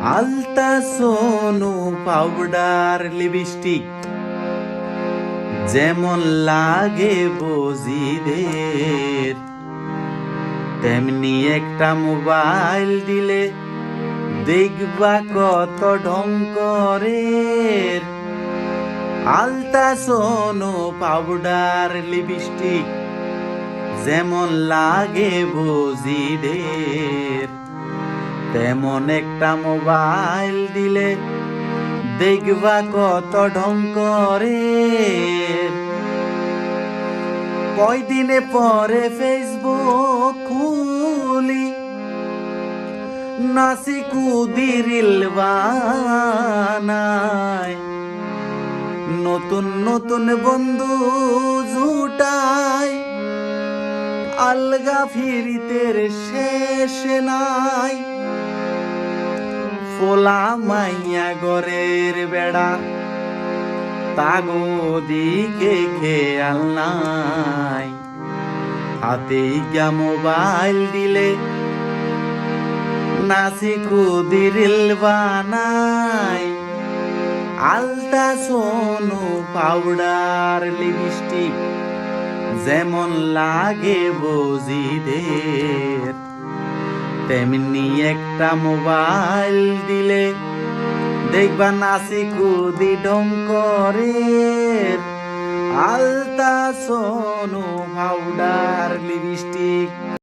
আলতা Sonu powder lipstick যেমন লাগে বজিদের, তেমনি একটা মোবাইল দিলে দেখবা কত ঢং করে। আলতা সোনু পাউডার লিপস্টিক যেমন লাগে বজিদের, তেমন একটা মোবাইল দিলে দেখবা কত ঢং করে। কয়দিনে পরে ফেসবুক খুলি, নাসি কুদি রিল বানায়, নতুন নতুন বন্ধু জুটায়, আলগা ফিরিতের শেষ নাই। ফোলা মাইয়া গরের বেড়া তাগো দিকে খেয়াল নাই, হাতে গা মোবাইল দিলে নাচি কুদি রিল বানায়। আলতা সোনু পাউডার লিপস্টিক যেমন লাগে বজিদের, তেমনি একটা মোবাইল দিলে দেখবা নাচি কুদি ঢং করে। আলতা সোনু পাউডার লিপস্টিক।